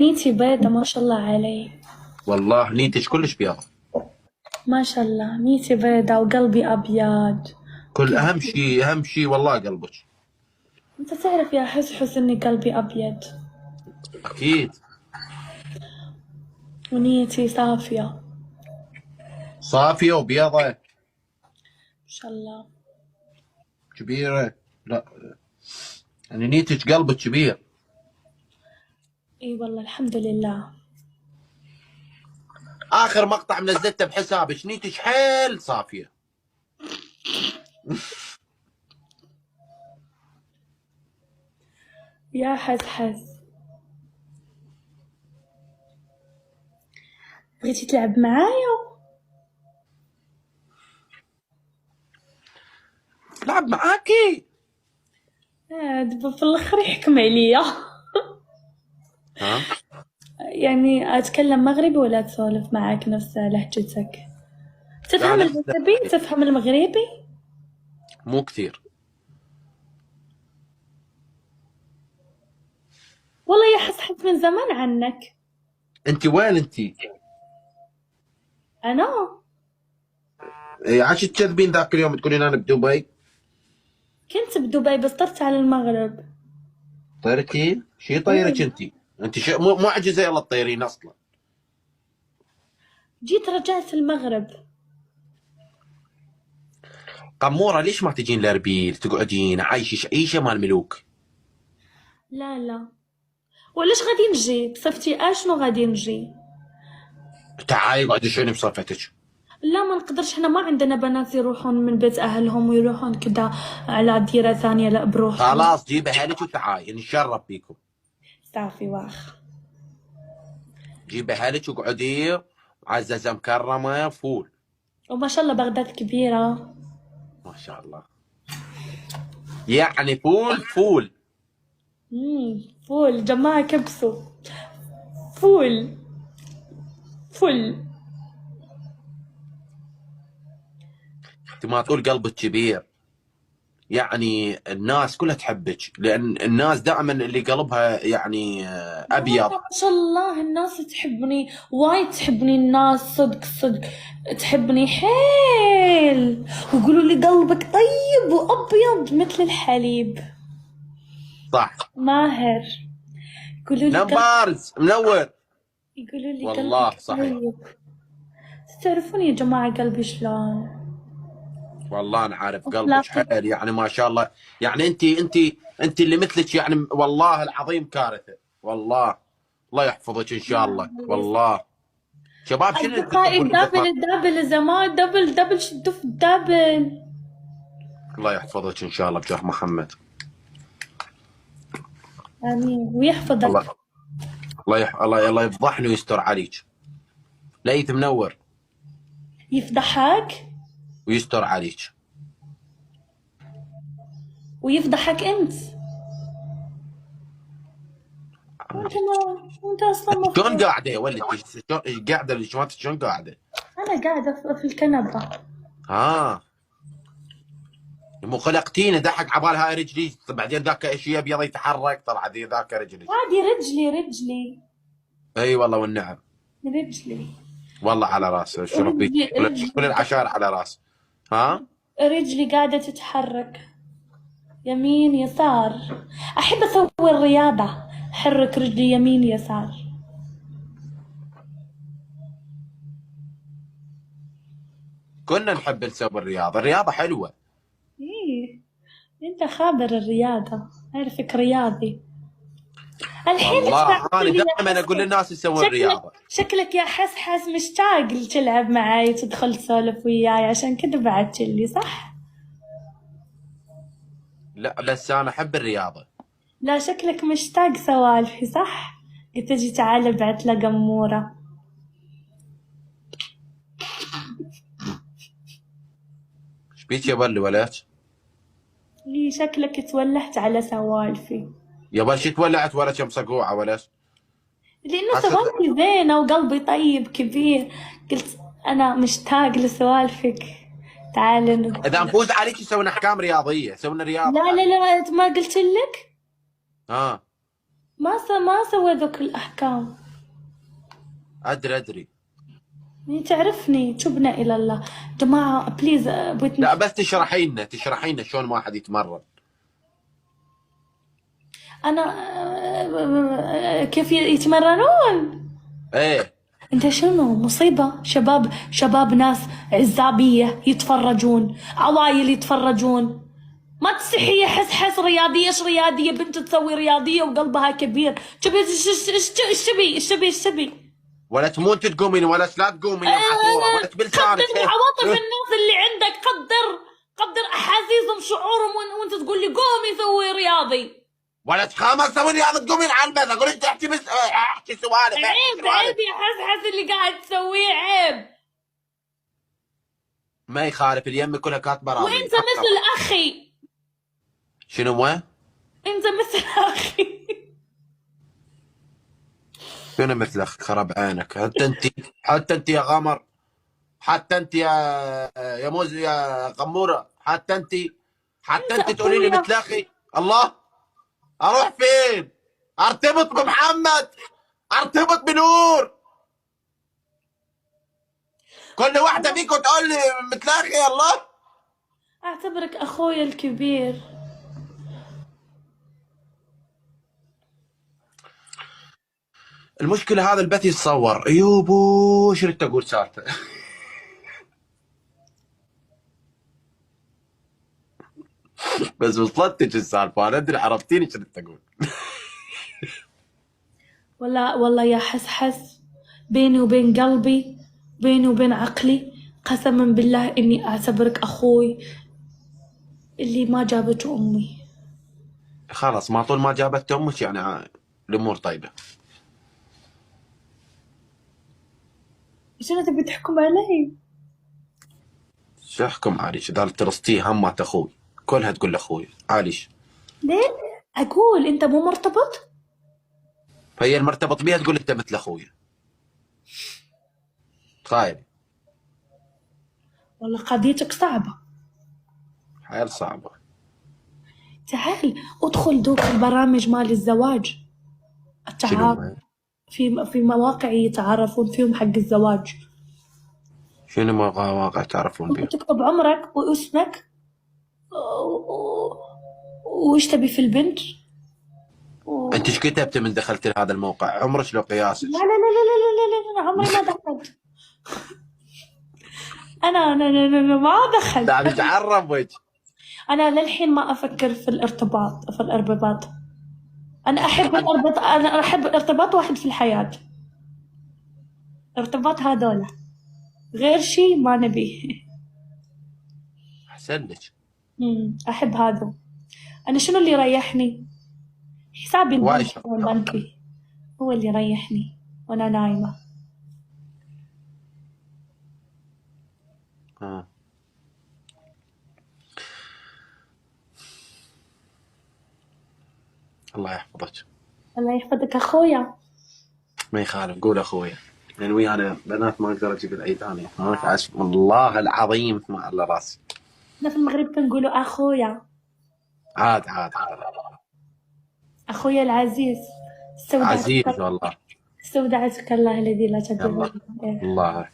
نيتي بيضة ما شاء الله علي. والله نيتش كلش بيضة. ما شاء الله نيتي بيضة وقلبي أبيض. كل كذا. اهم شيء والله قلبك. أنت تعرف يا حس إني قلبي أبيض اكيد. ونيتي صافية ما صافية وبيضة. شاء الله. كبيرة. لا، يعني نيتك قلبك كبير. إي والله الحمد لله. اخر مقطع منزلته بحسابك نيتك حيل صافية. يا حس بغيتي تلعب معايا؟ لعب معاكي. دابا في الآخر يحكم عليا. ها. يعني أتكلم مغربي ولا تسولف معاك نفس لهجتك؟ لا، تفهم نفس المغربي؟ تفهم المغربي؟ مو كثير. والله يا حس من زمان عنك. انت وين انت؟ أنا إيه، عاش تكذبين ذاك اليوم تقولين انا بدبي؟ كنت بدبي بس طرت على المغرب. طيرتي شي طيرك إيه. انت مو معجزة يلا تطيرين اصلا. جيت رجعت المغرب. قمورة ليش ما تجين لاربيل تقعدين عايشة عيشة مال ملوك؟ لا لا، وليش غادي نجي بصفتي اشنو غادي نجي؟ تعالي اقعدي شنو بصفتك. لا ما نقدرش، حنا ما عندنا بنات يروحون من بيت اهلهم ويروحون كدا على ديرة ثانية لا بروحهم. خلاص جيبي اهلك وتعالي نتشرف بيكم. صافي واخ. جيبي اهلك وقعدي. معززة مكرمة فول. وما شاء الله بغداد كبيرة. ما شاء الله. يعني فول فول. فول جماعة كبسوا. فول فل. انت ما تقول قلبك كبير. يعني الناس كلها تحبك لان الناس دائما اللي قلبها يعني ابيض. ما شاء الله الناس تحبني وايد، تحبني الناس صدق صدق، تحبني حيل ويقولوا لي قلبك طيب وأبيض مثل الحليب. صح. ماهر. يقولوا لي نمبرز منور. يقولوا لي والله قلبك صحيح. طيب. تعرفون يا جماعة قلبي شلون؟ والله انا عارف قلبك أخلاقي. حيل يعني ما شاء الله. يعني انت اللي مثلك يعني والله العظيم كارثة. والله. الله يحفظك ان شاء الله والله. شباب شنو اللي أصدقائي تحبون الدبل الدبل زمان دبل دبل شدوا في الدبل. الله يحفظك ان شاء الله بجاه محمد. آمين ويحفظك. الله. الله يفضحني ويستر عليك. ليث منور. يفضحك ويستر عليك. ويفضحك أنت. وأنت أصلا شلون مفضوح. قاعده يا ولد؟ شلون قاعده الجماعه شلون قاعده؟ أنا قاعدة في الكنبة. ها. مو خلقتينه دحك عبال هاي رجلي بعدين ذاك شيء ابيض يتحرك طلع ذاك رجلي. عادي رجلي. اي والله والنعم. رجلي. والله على راسه الشرف بيك. رجلي كل رجلي العشائر على راس. ها. رجلي قاعدة تتحرك يمين يسار. أحب أسوي الرياضة، أحرك رجلي يمين يسار. كنا نحب نسوي الرياضه حلوه. إيه أنت خابر الرياضة، أعرفك رياضي. الحين والله تبعت انا لي يا دائما اقول حسن. للناس يسوون شكلك رياضه. شكلك يا حس مشتاق تلعب معاي وتدخل تسولف وياي، عشان كذا بعت لي صح؟ لا بس انا احب الرياضه. لا شكلك مشتاق سوالفي صح؟ قلت اجي تعال بعت له قمورة. ايش بيك يا بل ولد؟ لي شكلك تولهت على سوالفي. يا بل شو تولعت ولا كم صقوعه ولد؟ لأنه هسه سوالفي زينة وقلبي طيب كبير، قلت أنا مشتاق لسوالفك. تعال اذا نفوز عليك يسوون احكام رياضيه يسوون رياضه. لا لا لا ما قلت لك. ها. ما سوى ذوك الأحكام. ادري. يعني تعرفني، تبنا إلى الله. جماعة بليز لا بس تشرحي لنا شلون واحد يتمرن. أنا كيف يتمرنون؟ ايه انت شنو مصيبة؟ شباب ناس عزابية يتفرجون، عوايل يتفرجون. ما تستحي حس رياضية؟ ايش رياضية؟ بنت تسوي رياضية وقلبها كبير. ايش تبي؟ ولا تمون تقومين ولا لا تقومين يا محظورة ولا بلسانك. قدر عواطف الناس اللي عندك، قدر احاسيسهم شعورهم وانت تقول لي قومي سوي رياضي. ولا تخامر سوي رياضة تقومين على البيت. اقول انت احكي سوالف. عيب يا حس اللي قاعد تسويه عيب. ما يخالف، اليم كلها كاتبه راضي. وانت مثل اخي. شنو مو؟ انت مثل اخي. شنو مثل اخ؟ خرب عينك. حتى انت يا غمر، حتى انت يا موز يا غموره، حتى انت تقولي لي مثل اخي. الله، اروح فين؟ ارتبط بمحمد، ارتبط بنور. كل واحده فيكم تقول لي مثل اخي. الله، اعتبرك اخويا الكبير. المشكله هذا البث يتصور. يوبو شو بدك تقول سالفه؟ بس وصلتك السالفه، انا ادري عرفتيني شو بدك تقول. والله يا حس بيني وبين قلبي، بيني وبين عقلي، قسما بالله اني اعتبرك اخوي اللي ما جابته امي. خلاص، ما طول ما جابت امك يعني الامور طيبه. شنو تبي تحكم علي؟ شو احكم عليك؟ اذا ترستيه همات اخوي كلها تقول لاخوي عاليش. ليه؟ اقول انت مو مرتبط؟ فهي المرتبط بيها تقول انت مثل اخوي. تخيل. والله قضيتك صعبة. حيل صعبه. تعال ادخل دوك البرامج مال الزواج، شنو التعارف. في مواقع يتعارفون فيهم حق الزواج. شنو مواقع تعرفون بيها؟ تكتب عمرك واسمك وإيش تبي في البنت. انت ايش كتبت من دخلت لهذا الموقع؟ عمرك لو قياسك؟ لا عمري ما دخلت. أنا ما دخلت. تعال تعرف وجه. أنا للحين ما أفكر في الارتباط. أنا أحب الارتباط واحد في الحياة. ارتباط هذولا، غير شي ما نبيه. احسن لك. أحب هذا. أنا شنو اللي يريحني؟ حسابي البنكي هو اللي يريحني وأنا نايمة. الله يحفظك. الله يحفظك أخويا. ما يخالف، قول اخويا. يعني ويانا بنات ما اقدر اجيب العيد ثاني. ما والله العظيم ما على راسي. احنا في المغرب كنقولوا أخويا. عاد. أخويا العزيز. عزيز والله. استودعتك الله الذي لا تضيع. الله